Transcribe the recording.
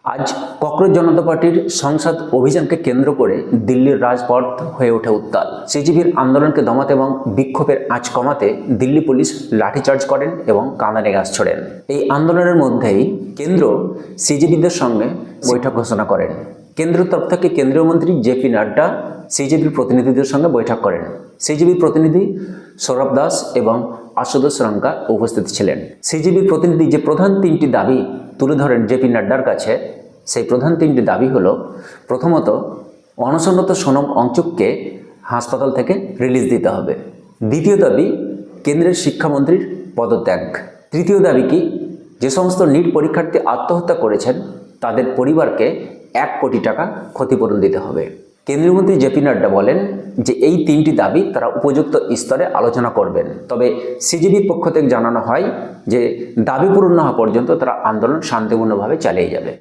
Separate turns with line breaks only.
আজ ককরোচ জনতা পার্টির সংসদ অভিযানকে কেন্দ্র করে দিল্লির রাজপথ হয়ে ওঠে উত্তাল। সিজিবির আন্দোলনকে দমাতে এবং বিক্ষোভের আঁচ কমাতে দিল্লি পুলিশ লাঠিচার্জ করেন এবং কাঁদানে গ্যাস ছোড়েন। এই আন্দোলনের মধ্যেই কেন্দ্র সিজিবিদের সঙ্গে বৈঠক ঘোষণা করেন। কেন্দ্রের তরফ থেকে কেন্দ্রীয় মন্ত্রী জেপি নাড্ডা সিজিবির প্রতিনিধিদের সঙ্গে বৈঠক করেন। সিজিবির প্রতিনিধি সৌরভ দাস এবং আশুতোষ রঙ্কা উপস্থিত ছিলেন। সিজিবির প্রতিনিধি যে প্রধান তিনটি দাবি তুলে ধরেন জেপি নাড্ডার কাছে, সেই প্রধান তিনটি দাবি হলো, প্রথমত অনশনরত সোনম ওয়াংচুককে হাসপাতাল থেকে রিলিজ দিতে হবে। দ্বিতীয় দাবি কেন্দ্রের শিক্ষামন্ত্রীর পদত্যাগ। তৃতীয় দাবি কি, যে সমস্ত নিট পরীক্ষার্থী আত্মহত্যা করেছেন তাদের পরিবারকে 1 কোটি টাকা ক্ষতিপূরণ দিতে হবে। কেন্দ্রীয় মন্ত্রী জেপি নাড্ডা বলেন যে এই তিনটি দাবি তারা উপযুক্ত স্তরে আলোচনা করবেন। তবে সিজিবির পক্ষ থেকে জানানো হয় যে দাবি পূরণ না হওয়া পর্যন্ত তারা আন্দোলন শান্তিপূর্ণভাবে চালিয়ে যাবে।